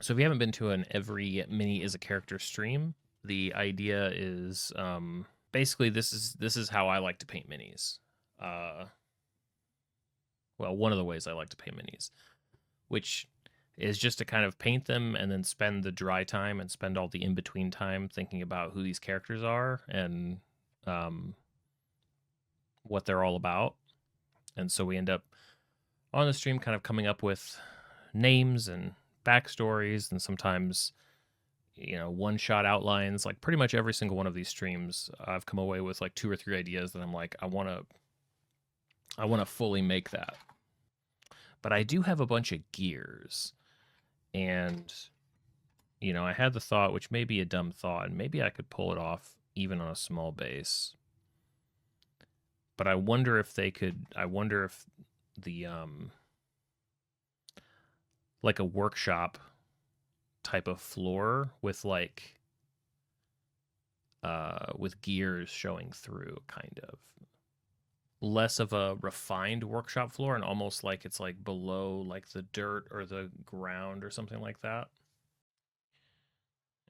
So if you haven't been to an every mini is a character stream, the idea is basically this is how I like to paint minis. Uh, well, one of the ways I like to paint minis, which is just to kind of paint them and then spend the dry time and spend all the in between time thinking about who these characters are and um, what they're all about. And so we end up on the stream kind of coming up with names and backstories and sometimes one shot outlines. Like pretty much every single one of these streams I've come away with like two or three ideas that I'm like I want to fully make that. But I do have a bunch of gears, and I had the thought, which may be a dumb thought, and maybe I could pull it off even on a small base. But I wonder if they could. I wonder if the like a workshop type of floor with with gears showing through, kind of less of a refined workshop floor and almost like it's like below like the dirt or the ground or something like that.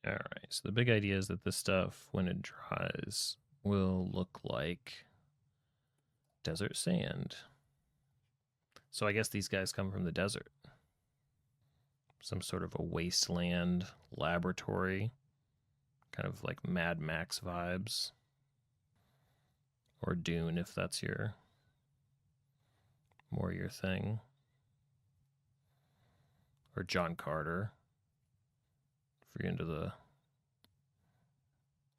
All right, so the big idea is that this stuff, when it dries, will look like desert sand. So I guess these guys come from the desert. Some sort of a wasteland laboratory, kind of like Mad Max vibes. Or Dune, if that's more your thing. Or John Carter, if you're into the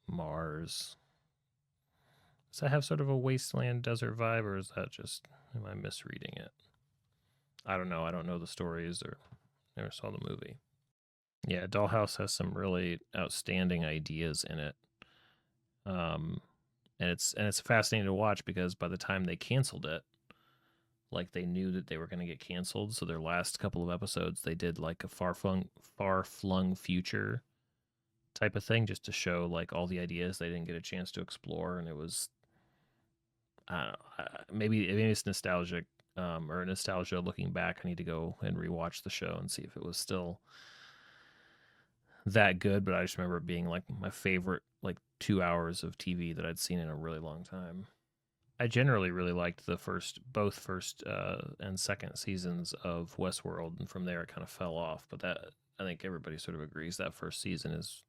Mars. Does that have sort of a wasteland desert vibe, or is that just, am I misreading it? I don't know. I don't know the stories or never saw the movie. Yeah, Dollhouse has some really outstanding ideas in it. And it's fascinating to watch because by the time they canceled it, like they knew that they were going to get canceled, so their last couple of episodes they did like a far flung future type of thing just to show like all the ideas they didn't get a chance to explore, and it was I don't know, maybe it's nostalgic or nostalgia looking back. I need to go and rewatch the show and see if it was still that good, but I just remember it being like my favorite like 2 hours of TV that I'd seen in a really long time. I generally really liked the both first and second seasons of Westworld, and from there it kind of fell off. But that I think everybody sort of agrees that first season is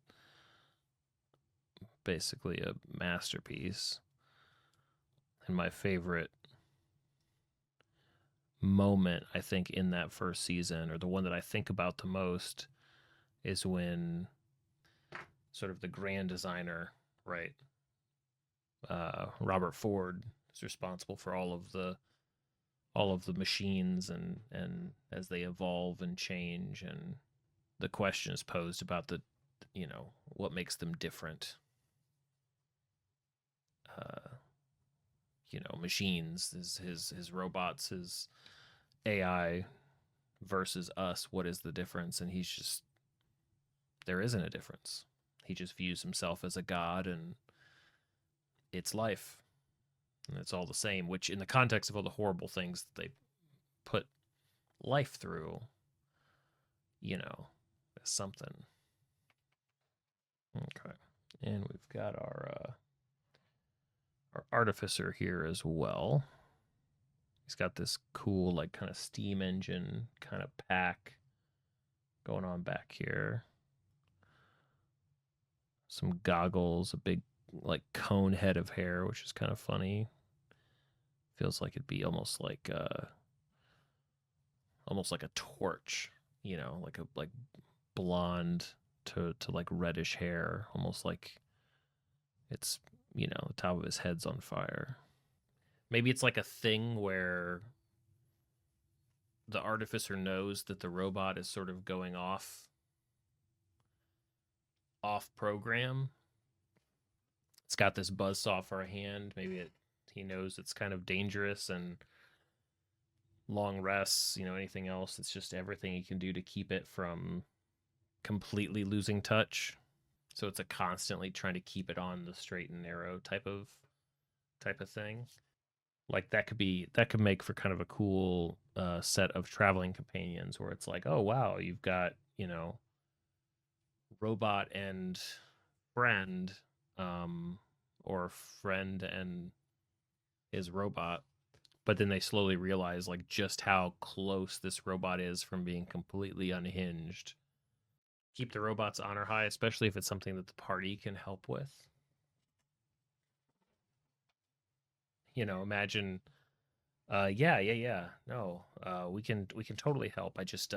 basically a masterpiece. And my favorite moment, I think, in that first season, or the one that I think about the most, is when sort of the grand designer, right, Robert Ford, is responsible for all of the machines and as they evolve and change, and the question is posed about what makes them different. Uh, Machines, his robots, his AI versus us. What is the difference? And he's just there isn't a difference. He just views himself as a god, and it's life, and it's all the same. Which, in the context of all the horrible things that they put life through, is something. Okay, and we've got our artificer here as well. He's got this cool, like, kind of steam engine kind of pack going on back here. Some goggles, a big, like, cone head of hair, which is kind of funny. Feels like it'd be almost like a torch, like blonde to like reddish hair, almost like it's the top of his head's on fire. Maybe it's like a thing where the artificer knows that the robot is sort of going off program. It's got this buzzsaw for a hand. Maybe he knows it's kind of dangerous and long rests, anything else. It's just everything he can do to keep it from completely losing touch. So it's a constantly trying to keep it on the straight and narrow type of thing. Like that could make for kind of a cool set of traveling companions where it's like, oh wow, you've got robot and friend, um, or friend and his robot. But then they slowly realize like just how close this robot is from being completely unhinged. Keep the robot's honor high, especially if it's something that the party can help with. Imagine yeah. No, we can totally help. I just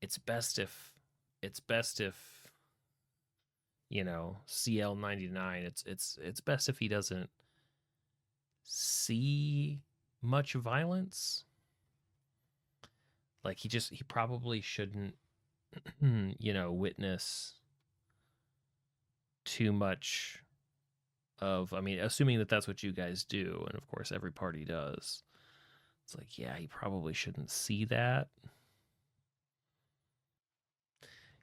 it's best if it's best if CL99. It's best if he doesn't see much violence. Like he probably shouldn't witness too much of, I mean, assuming that that's what you guys do, and of course every party does. It's like, yeah, he probably shouldn't see that.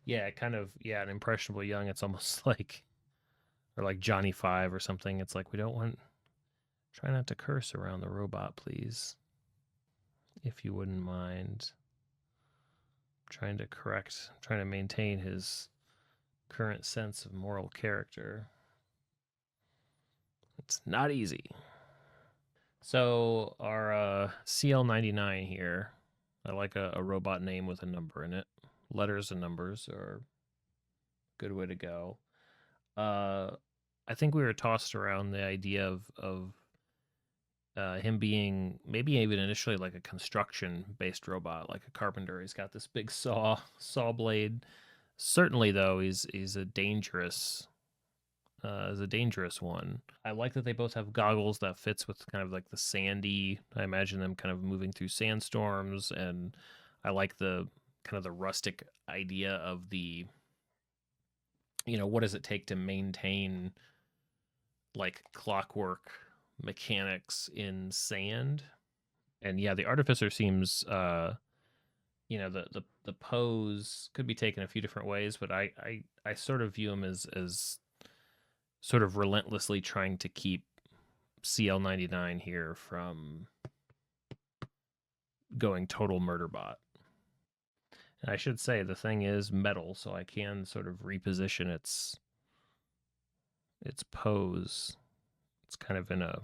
Yeah, kind of, yeah, an impressionable young. It's almost like, or like Johnny Five or something. It's like, we don't want, try not to curse around the robot, please, if you wouldn't mind. Trying to maintain his current sense of moral character. It's not easy. So our CL99 here, I like a robot name with a number in it. Letters and numbers are a good way to go. I think we were tossed around the idea of him being maybe even initially like a construction based robot, like a carpenter. He's got this big saw blade. Certainly, though, he's a dangerous one. I like that they both have goggles that fits with kind of like the sandy. I imagine them kind of moving through sandstorms, and I like the kind of the rustic idea of the, what does it take to maintain like clockwork mechanics in sand? And yeah, the artificer seems the pose could be taken a few different ways, but I sort of view him as sort of relentlessly trying to keep CL99 here from going total murder bot. And I should say the thing is metal, so I can sort of reposition its pose. It's kind of in a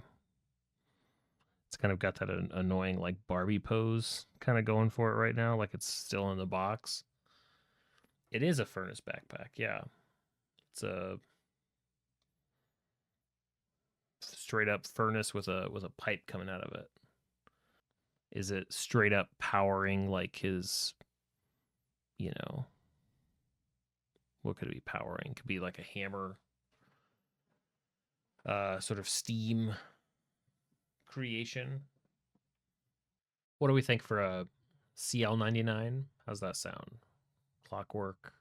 it's kind of got that annoying like Barbie pose kind of going for it right now, like it's still in the box. It is a furnace backpack, yeah. It's a straight up furnace with a pipe coming out of it. Is it straight up powering like his, you know, what could it be powering? It could be like a hammer, sort of steam creation. What do we think for a CL99? How's that sound? Clockwork.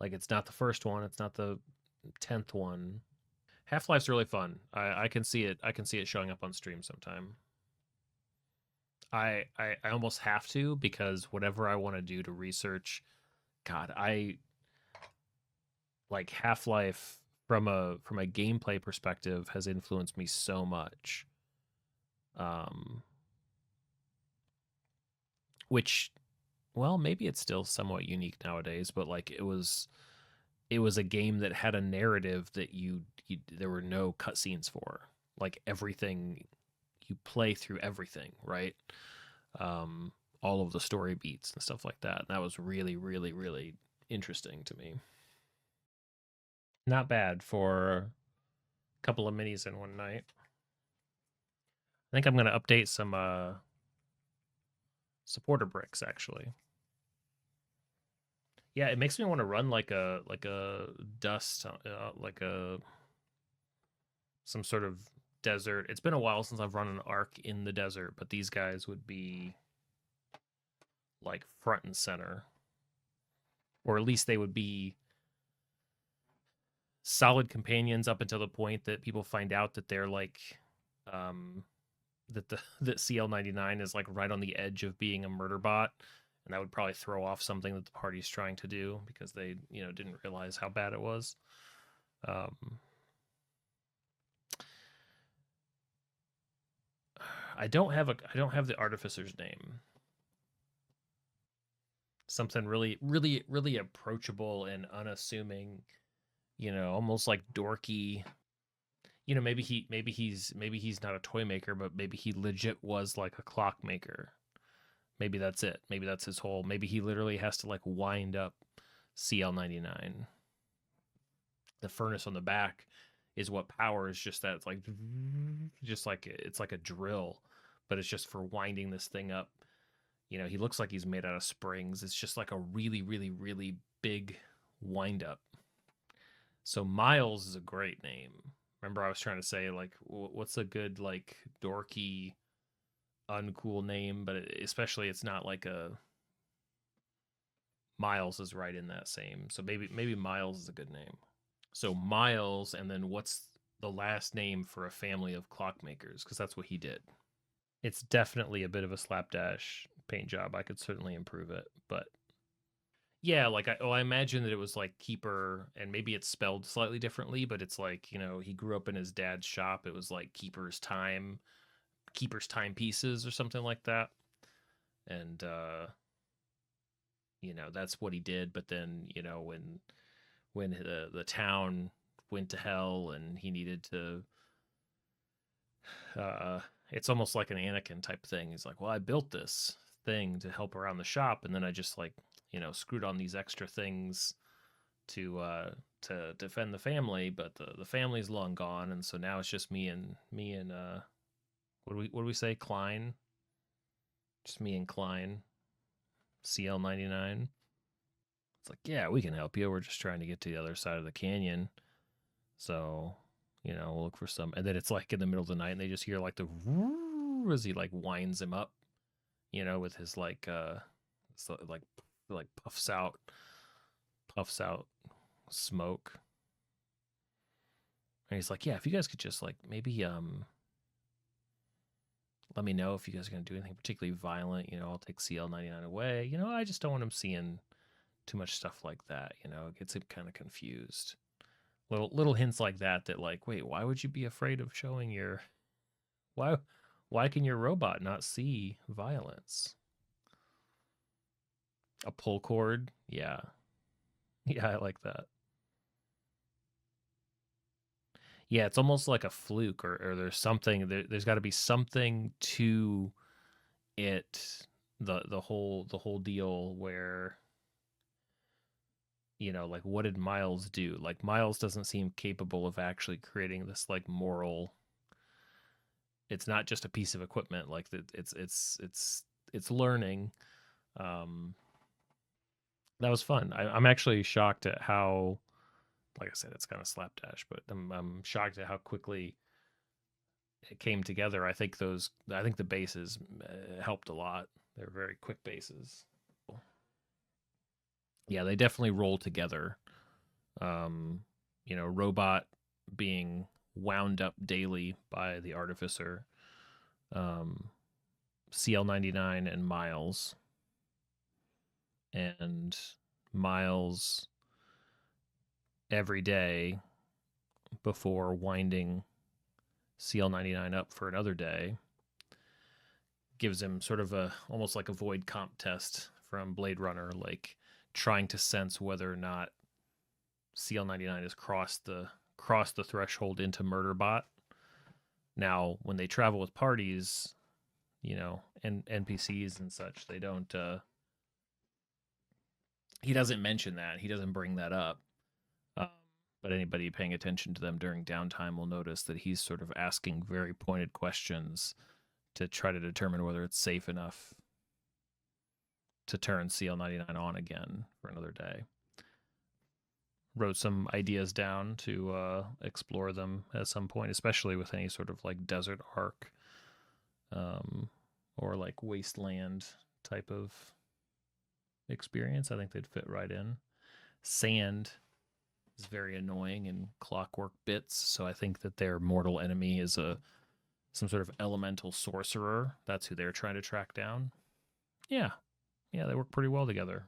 Like it's not the first one, it's not the 10th one. Half-Life's really fun. I can see it. I can see it showing up on stream sometime. I almost have to, because whatever I want to do to research, God, I like Half-Life from a gameplay perspective has influenced me so much. Um which, well, maybe it's still somewhat unique nowadays, but like it was a game that had a narrative that you there were no cutscenes for. Like everything, you play through everything, right? Um, all of the story beats and stuff like that. That was really, really, really interesting to me. Not bad for a couple of minis in one night. I think I'm gonna update some supporter bricks actually. Yeah, it makes me want to run like a dust, like a some sort of desert. It's been a while since I've run an arc in the desert, but these guys would be like front and center, or at least they would be solid companions up until the point that people find out that they're like, um, that CL99 is like right on the edge of being a murder bot, and that would probably throw off something that the party's trying to do because they didn't realize how bad it was. Um, I don't have the artificer's name. Something really, really, really approachable and unassuming. Almost like dorky. Maybe he's not a toy maker, but maybe he legit was like a clock maker. Maybe that's it. Maybe that's his whole. Maybe he literally has to like wind up CL99. The furnace on the back is what powers just that. It's like just like it's like a drill, but it's just for winding this thing up. He looks like he's made out of springs. It's just like a really, really, really big wind up. So Miles is a great name. Remember, I was trying to say like, what's a good like dorky, uncool name, but especially it's not like a Miles is right in that same. So maybe Miles is a good name. So Miles, and then what's the last name for a family of clockmakers? Because that's what he did. It's definitely a bit of a slapdash paint job. I could certainly improve it, but yeah, like I imagine that it was like Keeper, and maybe it's spelled slightly differently, but it's like he grew up in his dad's shop. It was like Keeper's Timepieces or something like that, and that's what he did. But then when the town went to hell and he needed to it's almost like an Anakin type thing. He's like, well, I built this thing to help around the shop, and then I just like screwed on these extra things to defend the family, but the family's long gone, and so now it's just me and what do we say, Klein, just me and Klein, CL99. It's like, yeah, we can help you. We're just trying to get to the other side of the canyon. So, we'll look for some. And then it's like in the middle of the night and they just hear like the as he like winds him up, with his like so like puffs out smoke. And he's like, yeah, if you guys could just like maybe let me know if you guys are gonna do anything particularly violent. I'll take CL99 away. I just don't want him seeing too much stuff like that. It gets him kind of confused. Little hints like that like, wait, why would you be afraid of showing your why can your robot not see violence? A pull cord? Yeah. Yeah, I like that. Yeah, it's almost like a fluke, or there's something there's got to be something to it, the whole deal where like, what did Miles do? Like, Miles doesn't seem capable of actually creating this like moral. It's not just a piece of equipment. Like it's learning. Um, that was fun. I'm actually shocked at how, like I said, it's kind of slapdash, but I'm shocked at how quickly it came together. I think the bases helped a lot. They're very quick bases. Yeah, they definitely roll together. Robot being wound up daily by the artificer, CL99 and Miles, and Miles every day before winding CL99 up for another day gives him sort of almost like a void comp test from Blade Runner, like trying to sense whether or not CL99 has crossed the threshold into Murderbot. Now, when they travel with parties, and NPCs and such, they don't. He doesn't mention that. He doesn't bring that up. Um, but anybody paying attention to them during downtime will notice that he's sort of asking very pointed questions to try to determine whether it's safe enough to turn CL99 on again for another day. Wrote some ideas down to explore them at some point, especially with any sort of like desert arc or like wasteland type of experience. I think they'd fit right in. Sand is very annoying in Clockwork Bits, so I think that their mortal enemy is some sort of elemental sorcerer. That's who they're trying to track down. Yeah, they work pretty well together.